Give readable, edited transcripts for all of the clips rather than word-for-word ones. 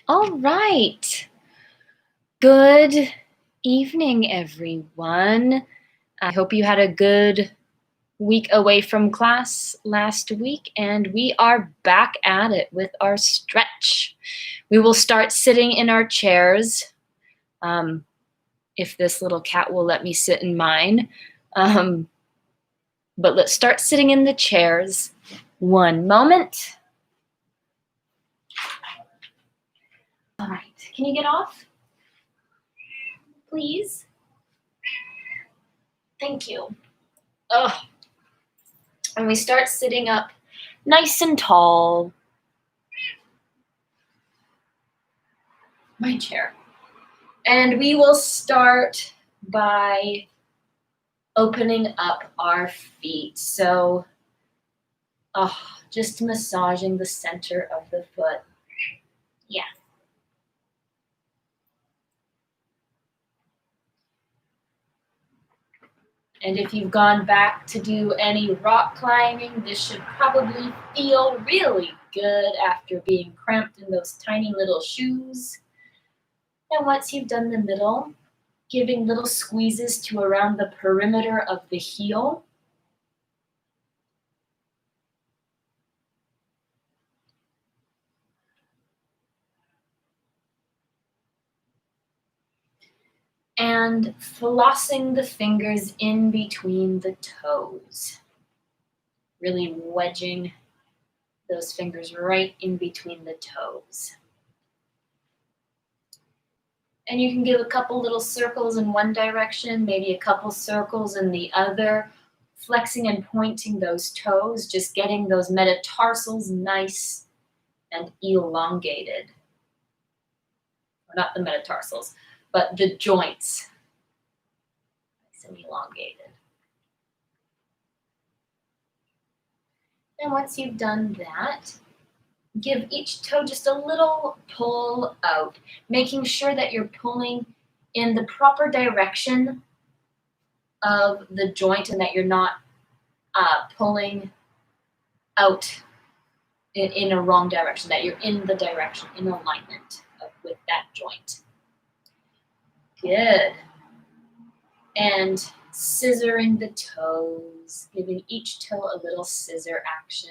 All right. Good evening, everyone. I hope you had a good week away from class last week, and we are back at it with our stretch. We will start sitting in our chairs, if this little cat will let me sit in mine. But let's start sitting in the chairs. One moment. All right, can you get off? Please? Thank you. Ugh. And we start sitting up nice and tall. My chair. And we will start by opening up our feet. So just massaging the center of the foot. Yeah. And if you've gone back to do any rock climbing, this should probably feel really good after being cramped in those tiny little shoes. And once you've done the middle, giving little squeezes to around the perimeter of the heel. And flossing the fingers in between the toes. Really wedging those fingers right in between the toes. And you can give a couple little circles in one direction, maybe a couple circles in the other, flexing and pointing those toes, just getting those metatarsals nice and elongated. Not the metatarsals, but the joints, nice and elongated. And once you've done that, give each toe just a little pull out, making sure that you're pulling in the proper direction of the joint and that you're not pulling out in a wrong direction, that you're in the direction, in alignment with that joint. Good. And scissoring the toes, giving each toe a little scissor action.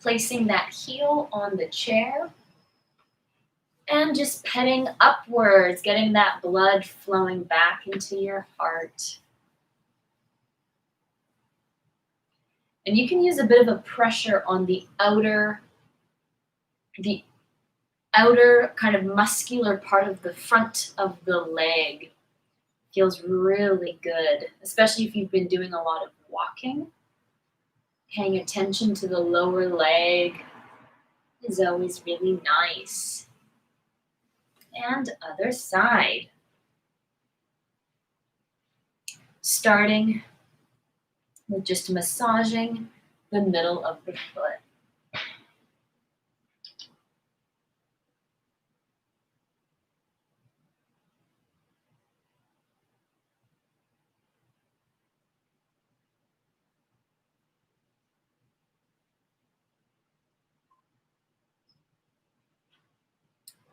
Placing that heel on the chair and just petting upwards, getting that blood flowing back into your heart. And you can use a bit of a pressure on the outer kind of muscular part of the front of the leg. Feels really good, especially if you've been doing a lot of walking. Paying attention to the lower leg is always really nice. And other side. Starting with just massaging the middle of the foot.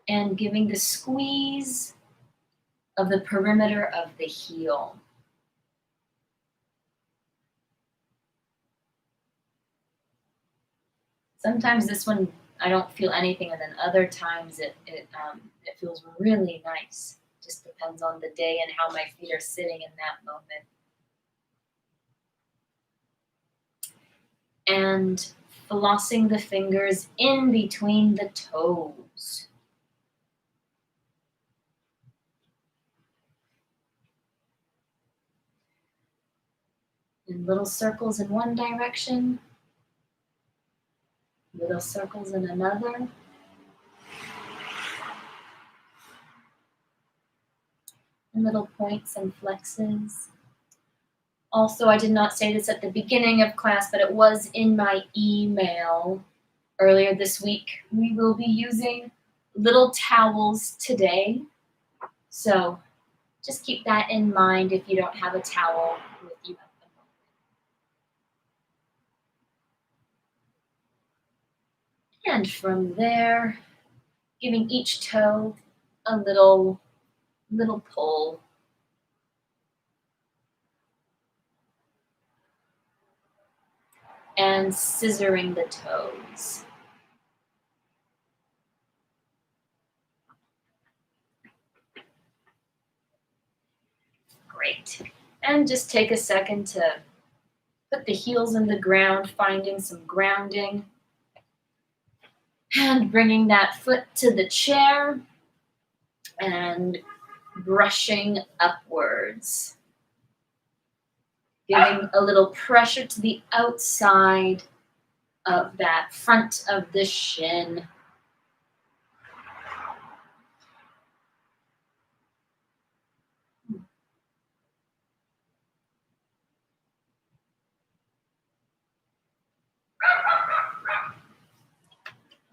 And giving the squeeze of the perimeter of the heel. Sometimes this one I don't feel anything, and then other times it feels really nice. Just depends on the day and how my feet are sitting in that moment. And flossing the fingers in between the toes. And little circles in one direction, little circles in another. And little points and flexes. Also, I did not say this at the beginning of class, but it was in my email earlier this week. We will be using little towels today. So just keep that in mind if you don't have a towel with you at the moment. And from there, giving each toe a little pull. And scissoring the toes. Great. And just take a second to put the heels in the ground, finding some grounding. And bringing that foot to the chair and brushing upwards. Giving a little pressure to the outside of that front of the shin.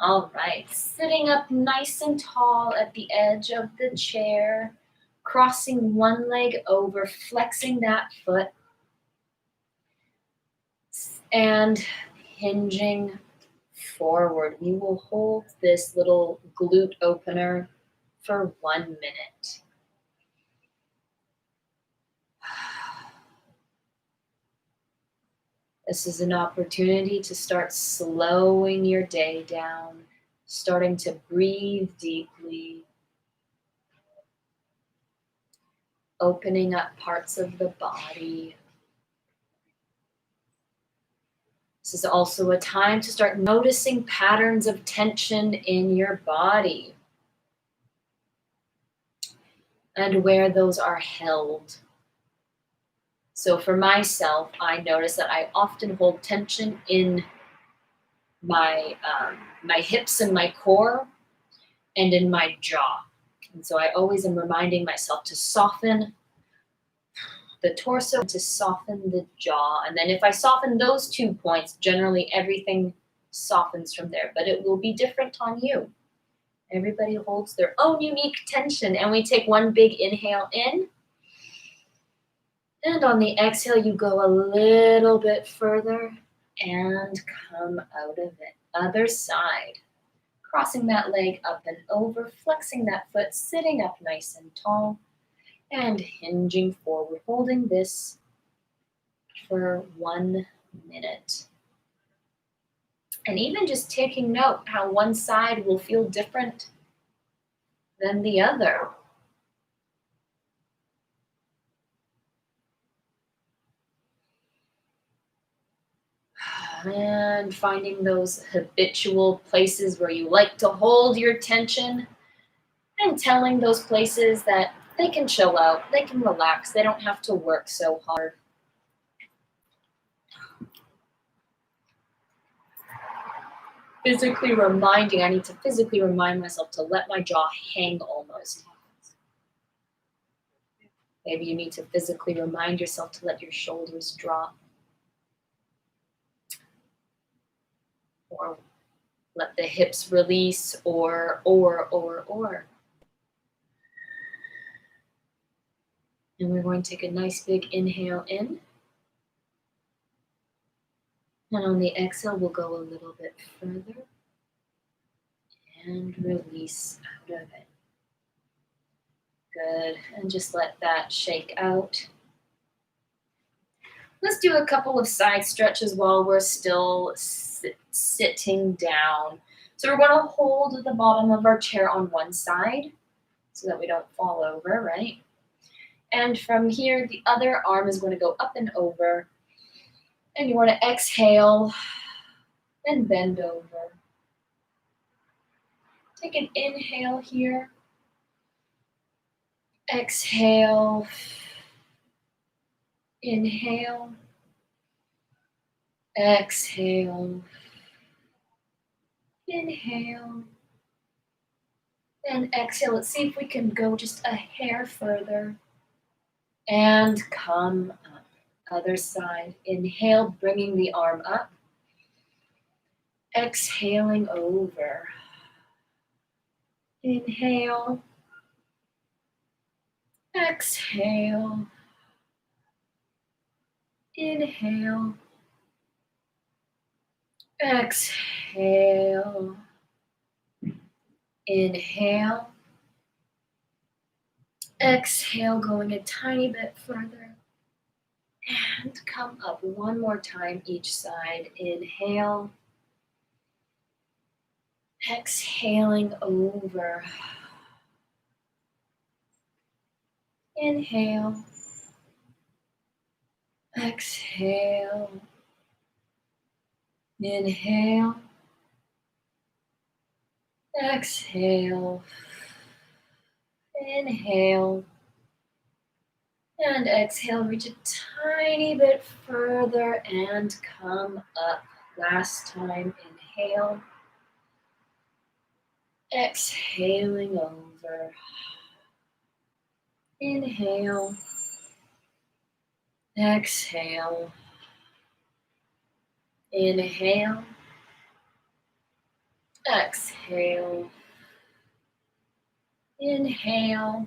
All right, sitting up nice and tall at the edge of the chair, crossing one leg over, flexing that foot, and hinging forward. We will hold this little glute opener for 1 minute. This is an opportunity to start slowing your day down, starting to breathe deeply, opening up parts of the body. This is also a time to start noticing patterns of tension in your body and where those are held. So for myself, I notice that I often hold tension in my hips and my core and in my jaw. And so I always am reminding myself to soften the torso, to soften the jaw. And then if I soften those 2 points, generally everything softens from there. But it will be different on you. Everybody holds their own unique tension. And we take one big inhale in. And on the exhale, you go a little bit further and come out of it. Other side. Crossing that leg up and over, flexing that foot, sitting up nice and tall, and hinging forward, holding this for 1 minute. And even just taking note how one side will feel different than the other. And finding those habitual places where you like to hold your tension and telling those places that they can chill out, they can relax, they don't have to work so hard. Physically reminding, I need to physically remind myself to let my jaw hang almost. Maybe you need to physically remind yourself to let your shoulders drop. Or let the hips release, or. And we're going to take a nice big inhale in. And on the exhale, we'll go a little bit further. And release out of it. Good. And just let that shake out. Let's do a couple of side stretches while we're still sitting down. So we're going to hold the bottom of our chair on one side so that we don't fall over, right? And from here, the other arm is going to go up and over. And you want to exhale and bend over. Take an inhale here. Exhale. Inhale. Exhale. Inhale. And exhale. Let's see if we can go just a hair further. And come up. Other side. Inhale, bringing the arm up. Exhaling over. Inhale. Exhale. Inhale. Exhale. Inhale. Exhale, going a tiny bit further. And come up one more time each side. Inhale. Exhaling over. Inhale. Exhale. Inhale. Exhale. Inhale. And exhale, reach a tiny bit further and come up. Last time, inhale. Exhaling over. Inhale. Exhale. Inhale. Exhale. Inhale.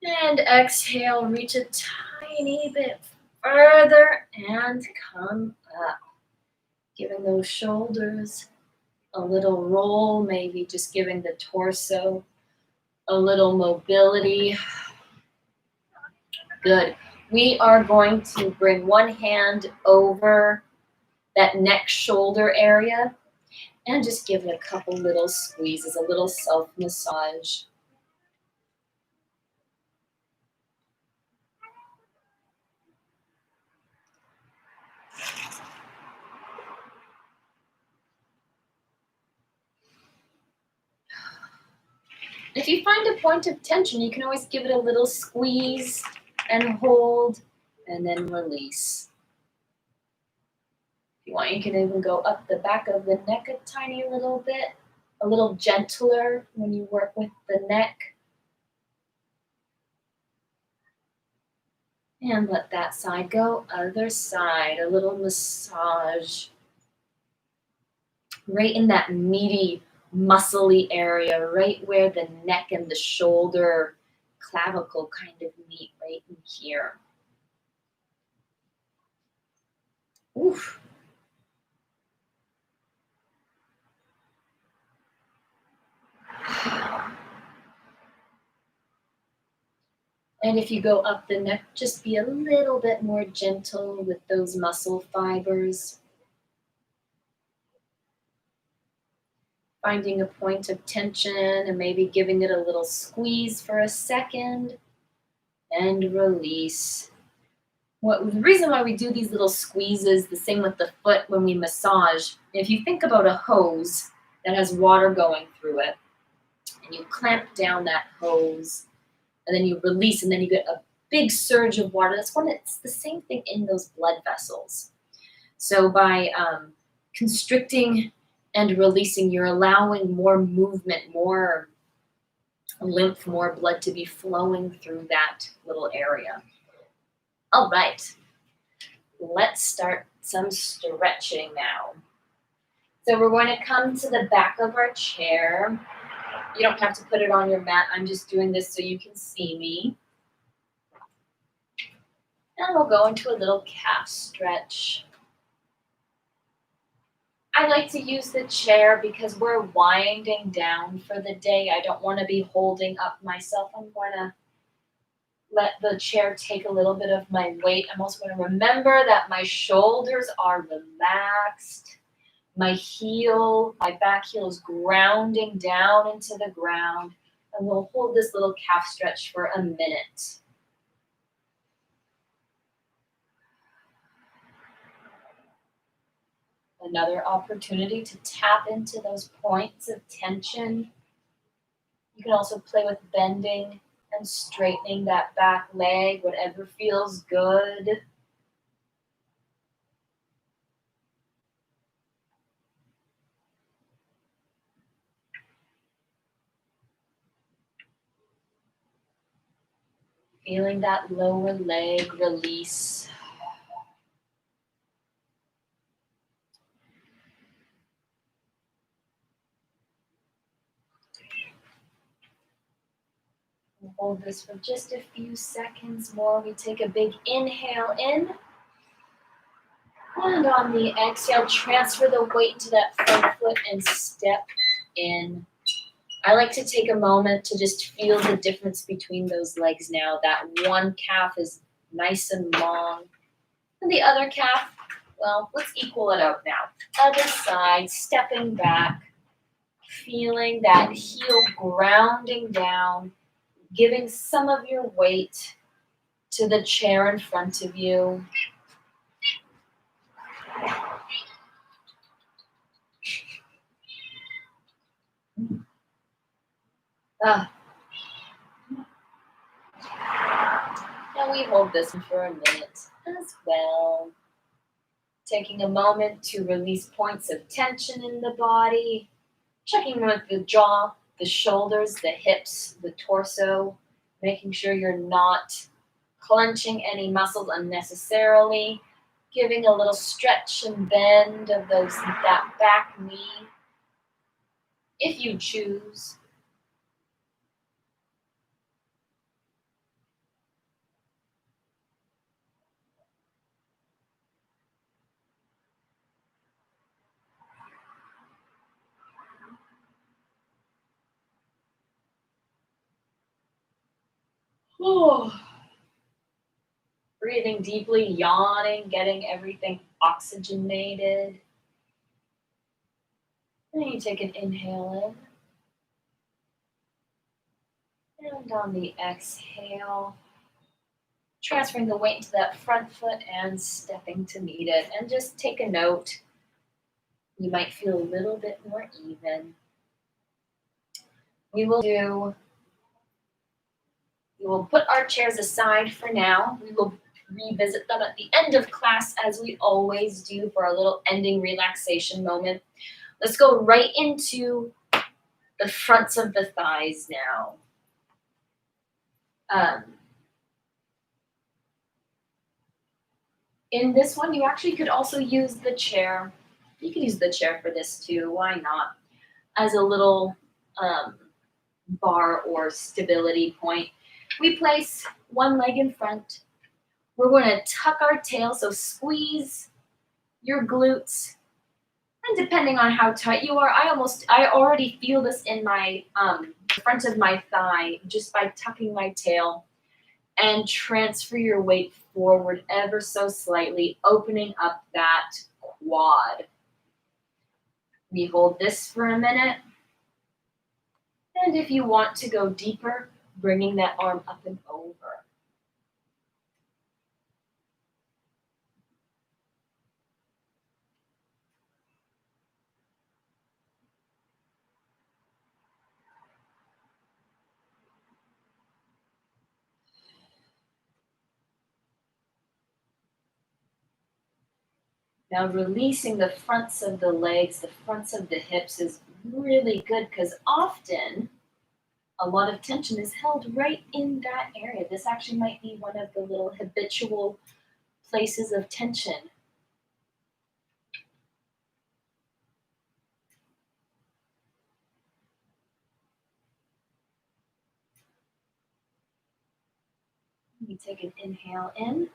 And exhale, reach a tiny bit further and come up. Giving those shoulders a little roll, maybe just giving the torso a little mobility. Good. We are going to bring one hand over that neck shoulder area and just give it a couple little squeezes, a little self-massage. If you find a point of tension, you can always give it a little squeeze and hold and then release. If you want, you can even go up the back of the neck a tiny little bit, a little gentler when you work with the neck. And let that side go. Other side, a little massage. Right in that meaty, muscly area, right where the neck and the shoulder clavicle kind of meet, right in here. Oof. And if you go up the neck, just be a little bit more gentle with those muscle fibers. Finding a point of tension and maybe giving it a little squeeze for a second and release. The reason why we do these little squeezes, the same with the foot when we massage, if you think about a hose that has water going through it, and you clamp down that hose, and then you release, and then you get a big surge of water. It's the same thing in those blood vessels. So by constricting and releasing, you're allowing more movement, more lymph, more blood to be flowing through that little area. All right, let's start some stretching now. So we're going to come to the back of our chair. You don't have to put it on your mat. I'm just doing this so you can see me. And we'll go into a little calf stretch. I like to use the chair because we're winding down for the day. I don't want to be holding up myself. I'm going to let the chair take a little bit of my weight. I'm also going to remember that my shoulders are relaxed. My back heel is grounding down into the ground. And we'll hold this little calf stretch for a minute. Another opportunity to tap into those points of tension. You can also play with bending and straightening that back leg, whatever feels good. Feeling that lower leg release. We'll hold this for just a few seconds more. We take a big inhale in. And on the exhale, transfer the weight to that front foot and step in. I like to take a moment to just feel the difference between those legs now. That one calf is nice and long. And the other calf, well, let's equal it out now. Other side, stepping back, feeling that heel grounding down, giving some of your weight to the chair in front of you. Ah, and we hold this one for a minute as well. Taking a moment to release points of tension in the body, checking with the jaw, the shoulders, the hips, the torso, making sure you're not clenching any muscles unnecessarily, giving a little stretch and bend of that back knee if you choose. Breathing deeply, yawning, getting everything oxygenated. Then you take an inhale in, and on the exhale, transferring the weight into that front foot and stepping to meet it. And just take a note. You might feel a little bit more even. We will put our chairs aside for now. We will revisit them at the end of class as we always do for our little ending relaxation moment. Let's go right into the fronts of the thighs now. Um, in this one, you actually could also use the chair. You could use the chair for this too, why not? As a little bar or stability point. We place one leg in front. We're going to tuck our tail, so squeeze your glutes. And depending on how tight you are, I already feel this in my front of my thigh just by tucking my tail, and transfer your weight forward ever so slightly, opening up that quad. We hold this for a minute. And if you want to go deeper, bringing that arm up and over. Now releasing the fronts of the legs, the fronts of the hips is really good because often a lot of tension is held right in that area. This actually might be one of the little habitual places of tension. You take an inhale in,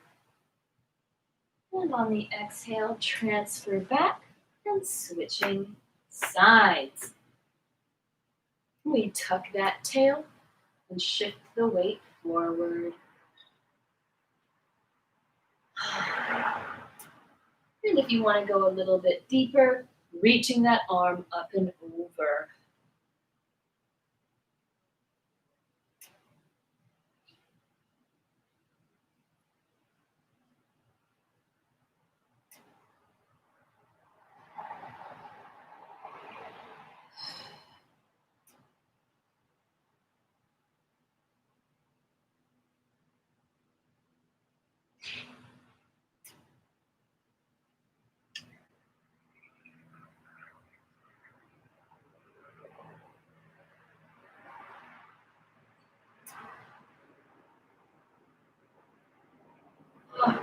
and on the exhale, transfer back and switching sides. We tuck that tail and shift the weight forward. And if you want to go a little bit deeper, reaching that arm up and over.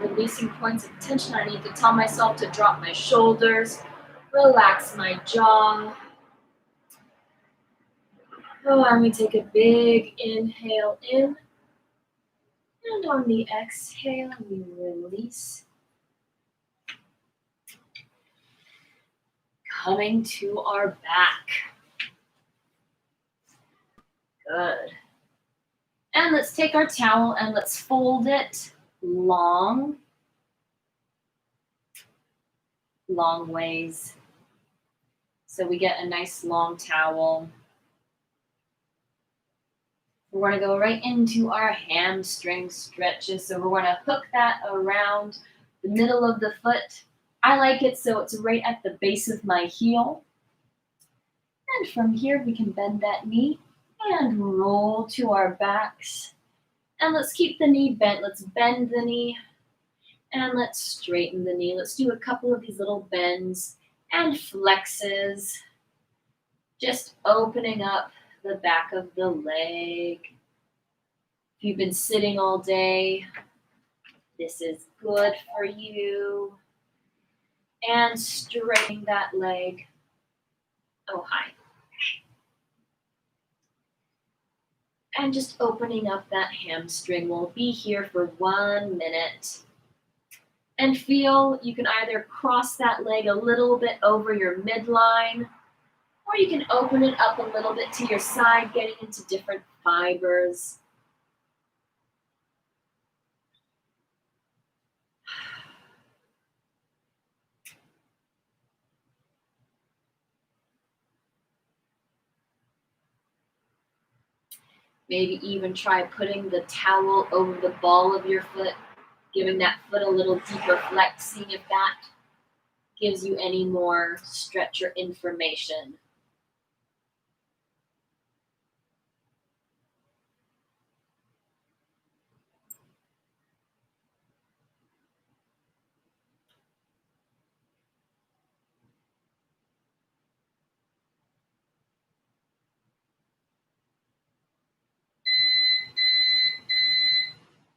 Releasing points of tension. I need to tell myself to drop my shoulders, relax my jaw. And we take a big inhale in. And on the exhale, we release. Coming to our back. Good. And let's take our towel and let's fold it long ways. So we get a nice long towel. We're going to go right into our hamstring stretches. So we're going to hook that around the middle of the foot. I like it so it's right at the base of my heel. And from here we can bend that knee and roll to our backs. And let's keep the knee bent. Let's bend the knee and let's straighten the knee. Let's do a couple of these little bends and flexes. Just opening up the back of the leg. If you've been sitting all day, this is good for you. And straightening that leg. Oh, hi. And just opening up that hamstring. We'll be here for 1 minute. And feel you can either cross that leg a little bit over your midline, or you can open it up a little bit to your side, getting into different fibers. Maybe even try putting the towel over the ball of your foot, giving that foot a little deeper flex, seeing if that gives you any more stretcher information.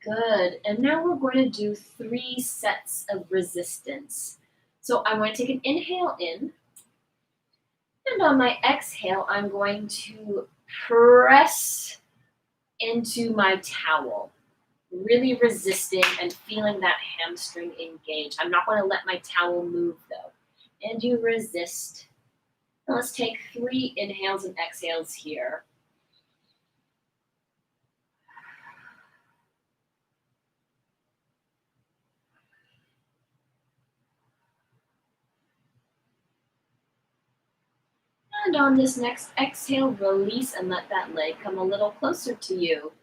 Good. And now we're going to do 3 sets of resistance. So I'm going to take an inhale in. And on my exhale, I'm going to press into my towel, really resisting and feeling that hamstring engage. I'm not going to let my towel move though. And you resist. And let's take 3 inhales and exhales here. And on this next exhale, release and let that leg come a little closer to you.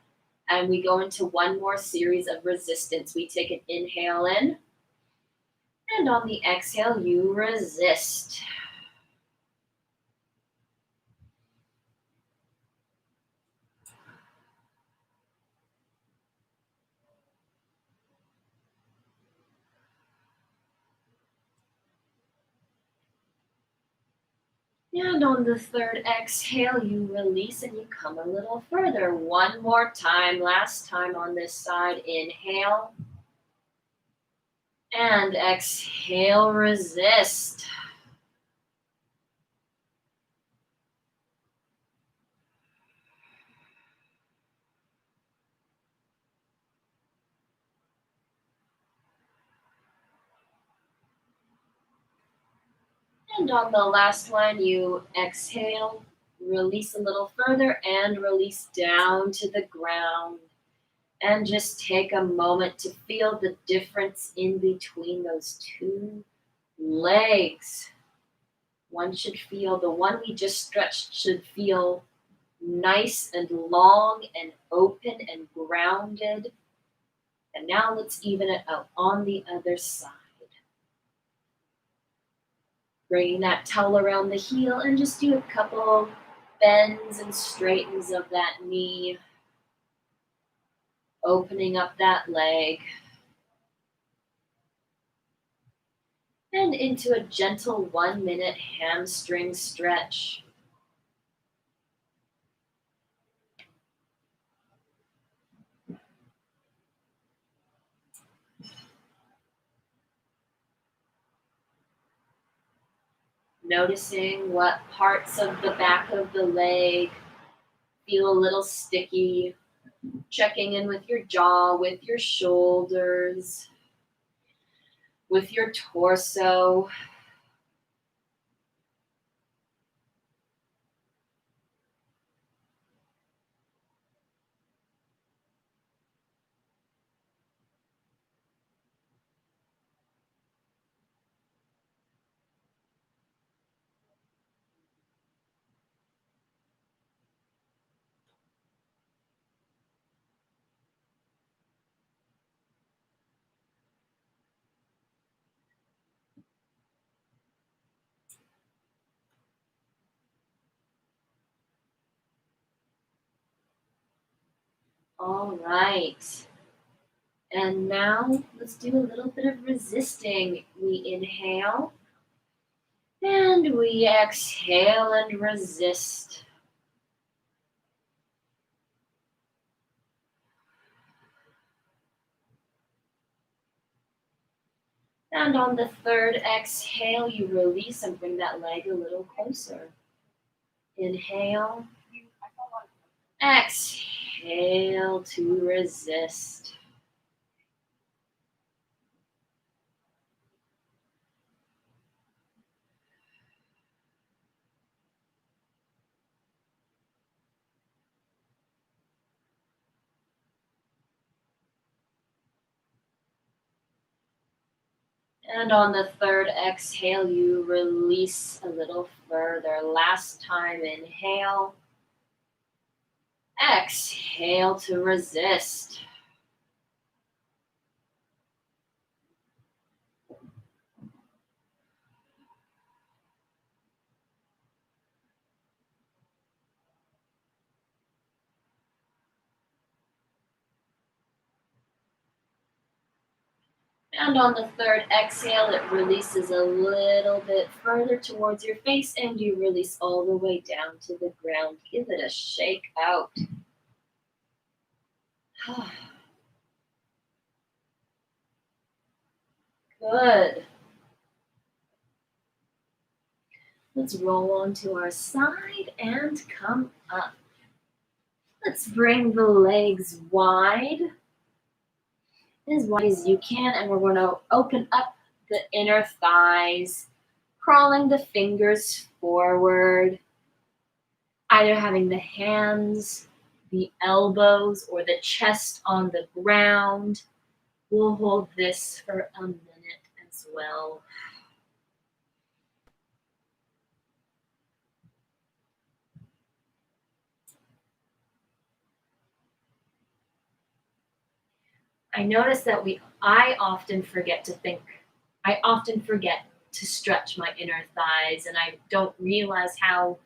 And we go into 1 more series of resistance. We take an inhale in. And on the exhale, you resist. And on the 3rd exhale, you release and you come a little further. 1 more time, last time on this side. Inhale. And exhale, resist. And on the last one, you exhale, release a little further, and release down to the ground. And just take a moment to feel the difference in between those 2 legs. The one we just stretched should feel nice and long and open and grounded. And now let's even it out on the other side. Bringing that towel around the heel and just do a couple bends and straightens of that knee. Opening up that leg. And into a gentle 1 minute hamstring stretch. Noticing what parts of the back of the leg feel a little sticky. Checking in with your jaw, with your shoulders, with your torso. All right. And now let's do a little bit of resisting. We inhale and we exhale and resist. And on the third exhale, you release and bring that leg a little closer. Inhale, exhale to resist. And on the third exhale, you release a little further. Last time, inhale, exhale to resist. And on the third exhale, it releases a little bit further towards your face and you release all the way down to the ground. Give it a shake out. Good. Let's roll onto our side and come up. Let's bring the legs wide as you can, and we're going to open up the inner thighs, crawling the fingers forward, either having the hands, the elbows, or the chest on the ground. We'll hold this for a minute as well. I notice that I often forget to stretch my inner thighs, and I don't realize how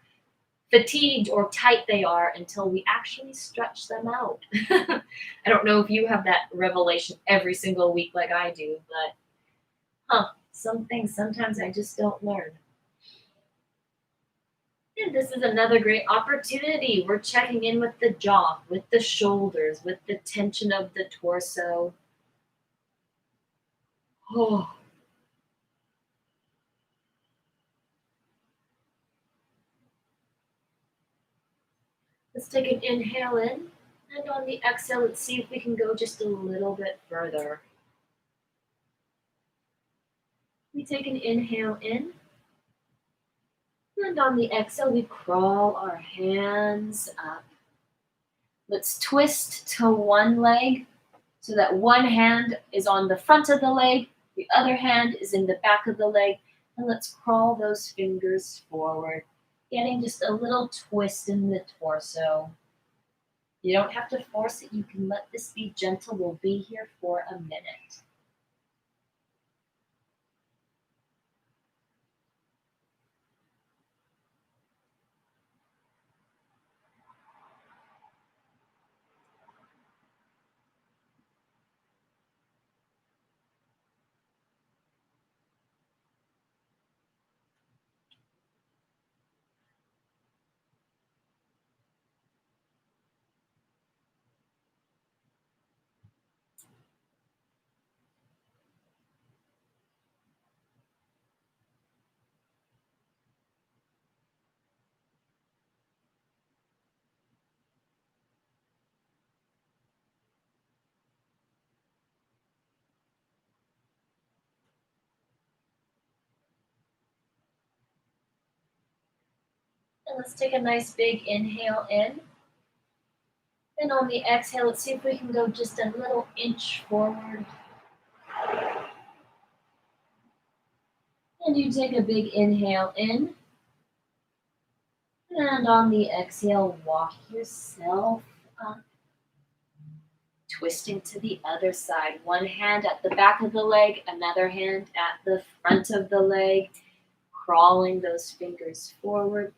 fatigued or tight they are until we actually stretch them out. I don't know if you have that revelation every single week like I do, but some things sometimes I just don't learn. And this is another great opportunity. We're checking in with the jaw, with the shoulders, with the tension of the torso. Oh. Let's take an inhale in, and on the exhale, let's see if we can go just a little bit further. We take an inhale in, and on the exhale, we crawl our hands up. Let's twist to one leg so that one hand is on the front of the leg, the other hand is in the back of the leg, and let's crawl those fingers forward, getting just a little twist in the torso. You don't have to force it. You can let this be gentle. We'll be here for a minute. And let's take a nice big inhale in. And on the exhale, let's see if we can go just a little inch forward. And you take a big inhale in. And on the exhale, walk yourself up. Twisting to the other side. One hand at the back of the leg, another hand at the front of the leg. Crawling those fingers forward.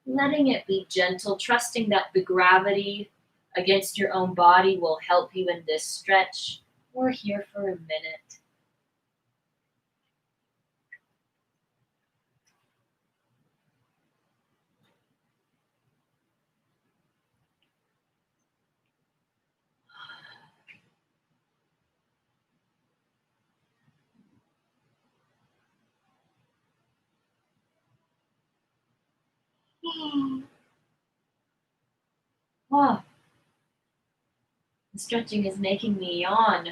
Letting it be gentle, trusting that the gravity against your own body will help you in this stretch. We're here for a minute. Oh, the stretching is making me yawn.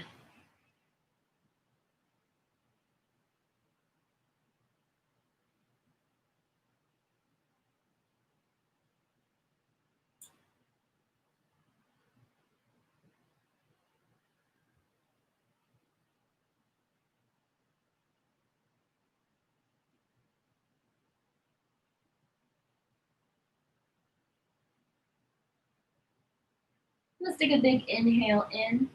Let's take a big inhale in.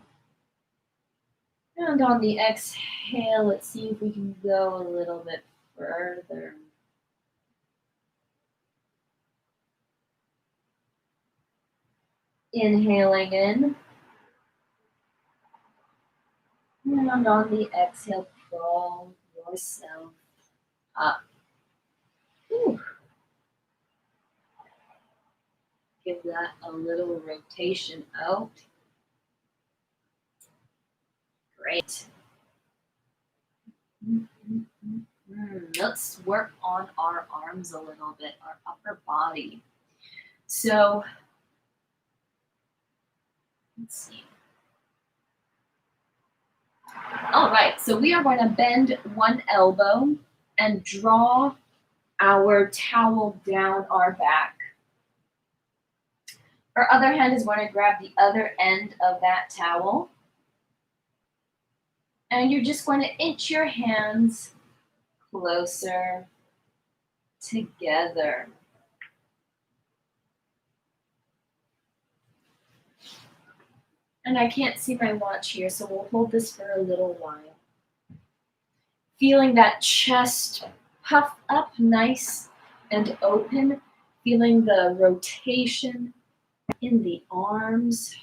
And on the exhale, let's see if we can go a little bit further. Inhaling in. And on the exhale, crawl yourself up. Whew. Give that a little rotation out. Great. Let's work on our arms a little bit, our upper body. So, let's see. All right, so we are going to bend one elbow and draw our towel down our back. Our other hand is going to grab the other end of that towel. And you're just going to inch your hands closer together. And I can't see my watch here, so we'll hold this for a little while. Feeling that chest puff up nice and open, feeling the rotation in the arms.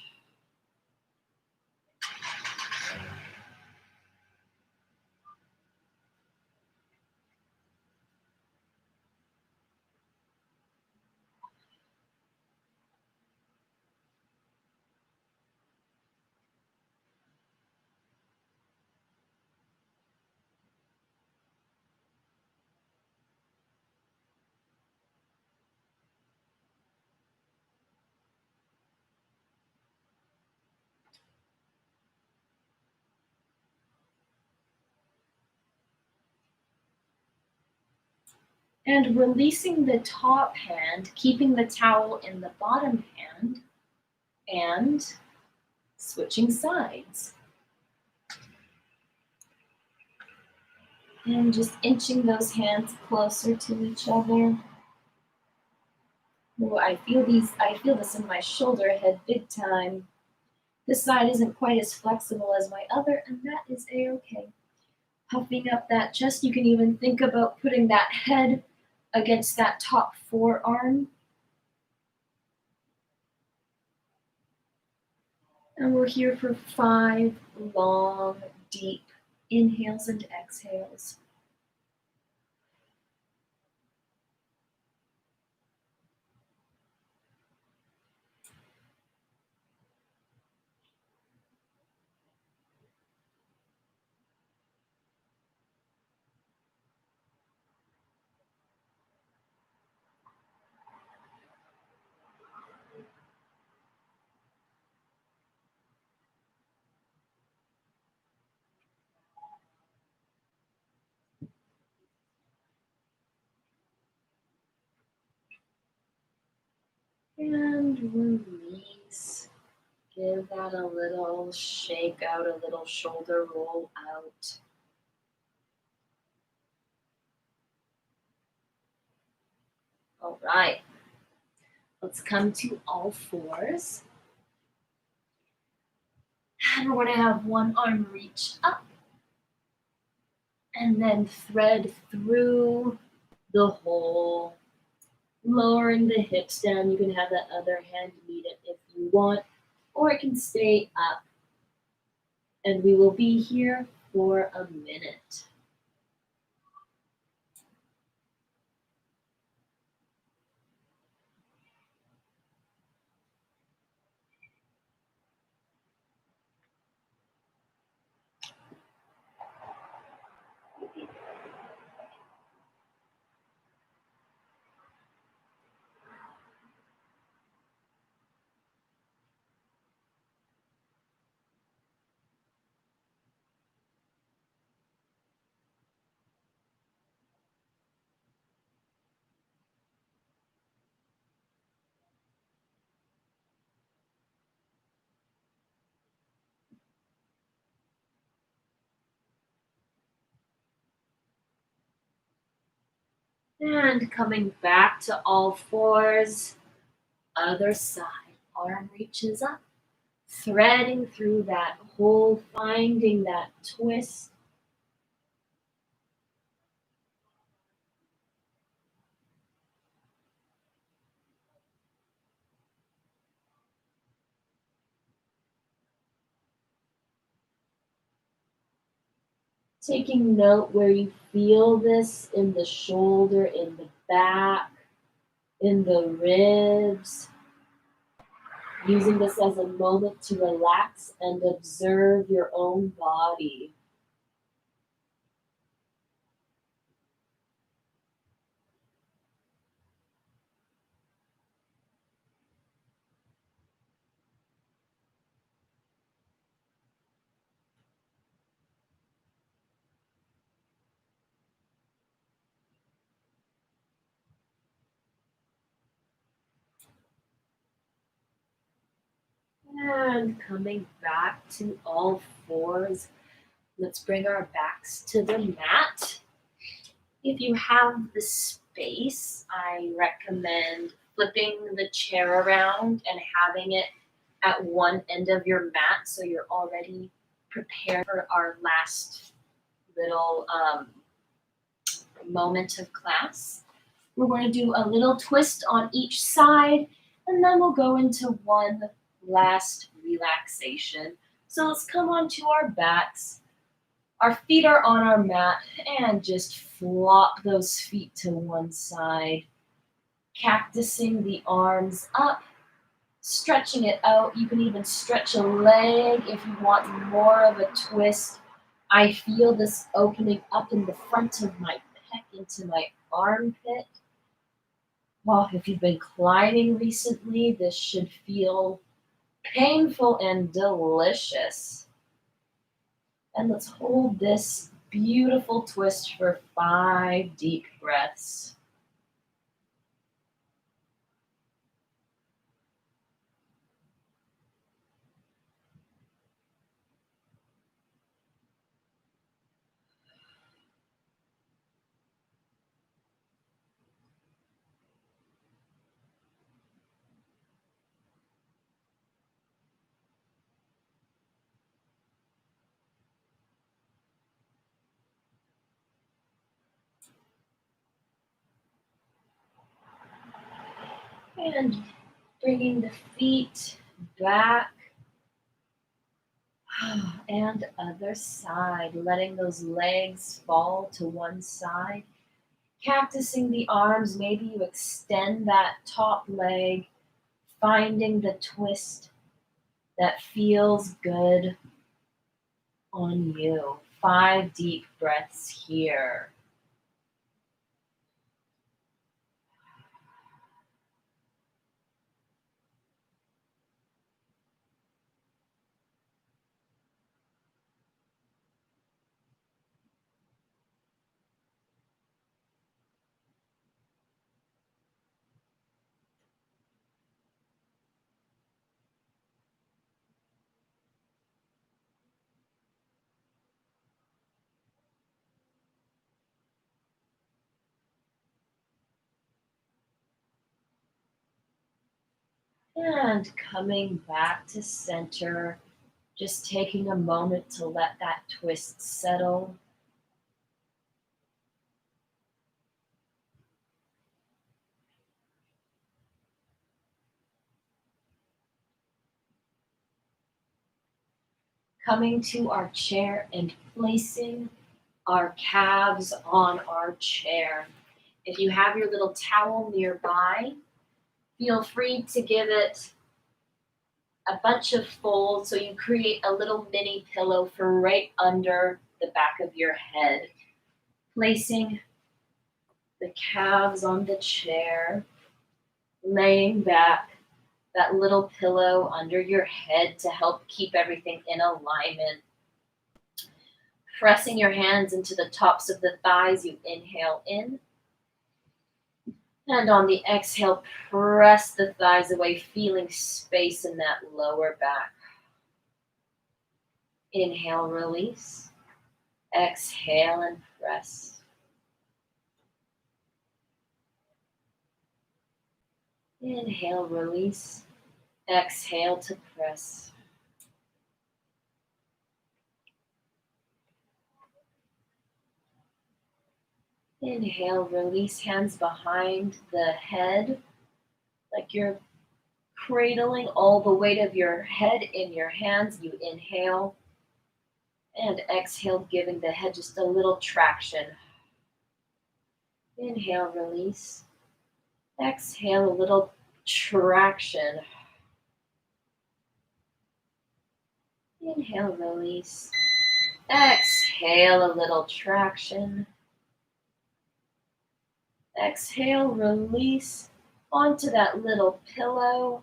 And releasing the top hand, keeping the towel in the bottom hand, and switching sides. And just inching those hands closer to each other. Oh, I feel this in my shoulder head big time. This side isn't quite as flexible as my other, and that is a-okay. Puffing up that chest, you can even think about putting that head against that top forearm. And we're here for 5 long, deep inhales and exhales. And release. Give that a little shake out, a little shoulder roll out. All right. Let's come to all fours. And we're going to have one arm reach up and then thread through the hole, lowering the hips down. You can have that other hand meet it if you want. or it can stay up. And we will be here for a minute. And coming back to all fours, other side. Arm reaches up, threading through that hole, finding that twist. Taking note where you feel this in the shoulder, in the back, in the ribs. Using this as a moment to relax and observe your own body. And coming back to all fours, let's bring our backs to the mat. If you have the space, I recommend flipping the chair around and having it at one end of your mat so you're already prepared for our last little moment of class. We're going to do a little twist on each side and then we'll go into one last relaxation. So let's come onto our backs. Our feet are on our mat and just flop those feet to one side. Cactusing the arms up, stretching it out. You can even stretch a leg if you want more of a twist. I feel this opening up in the front of my pec into my armpit. Well, if you've been climbing recently, this should feel painful and delicious. And let's hold this beautiful twist for 5 deep breaths. And bringing the feet back. And other side, letting those legs fall to one side. Cactusing the arms, maybe you extend that top leg, finding the twist that feels good on you. 5 deep breaths here. And coming back to center, just taking a moment to let that twist settle. coming to our chair and placing our calves on our chair. If you have your little towel nearby, feel free to give it a bunch of folds so you create a little mini pillow for right under the back of your head. Placing the calves on the chair, laying back that little pillow under your head to help keep everything in alignment. Pressing your hands into the tops of the thighs, you inhale in. And on the exhale, press the thighs away, feeling space in that lower back. Inhale, release. Exhale and press. Inhale, release. Exhale to press. Inhale, release, hands behind the head, like you're cradling all the weight of your head in your hands. You inhale and exhale, giving the head just a little traction. Inhale, release. Exhale, a little traction. Inhale, release. Exhale, a little traction. Exhale, release onto that little pillow.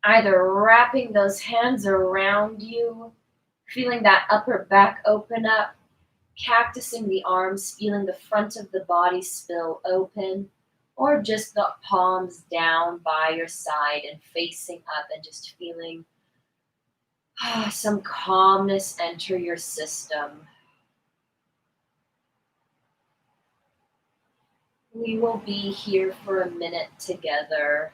Either wrapping those hands around you, feeling that upper back open up, cactusing the arms, feeling the front of the body spill open, or just the palms down by your side and facing up and just feeling some calmness enter your system. We will be here for a minute together.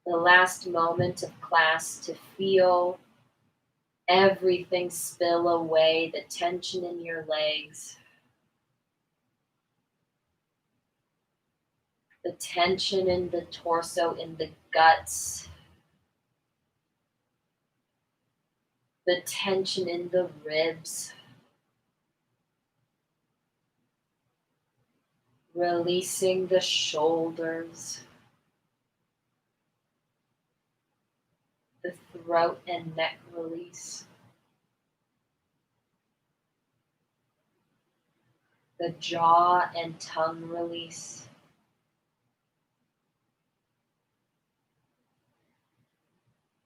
The last moment of class to feel everything spill away, the tension in your legs, the tension in the torso, in the guts, the tension in the ribs. Releasing the shoulders, the throat and neck release, the jaw and tongue release,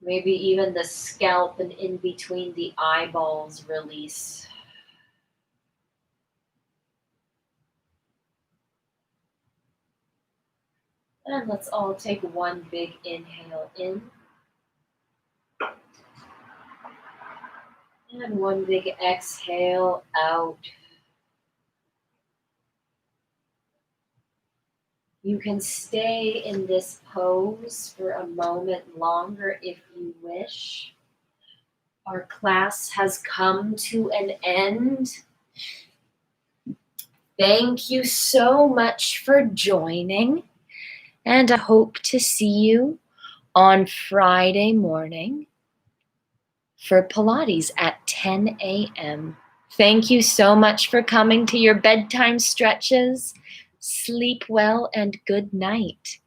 maybe even the scalp and in between the eyeballs release. And let's all take one big inhale in. And one big exhale out. You can stay in this pose for a moment longer if you wish. Our class has come to an end. Thank you so much for joining, and I hope to see you on Friday morning for Pilates at 10 a.m. Thank you so much for coming to your bedtime stretches. Sleep well and good night.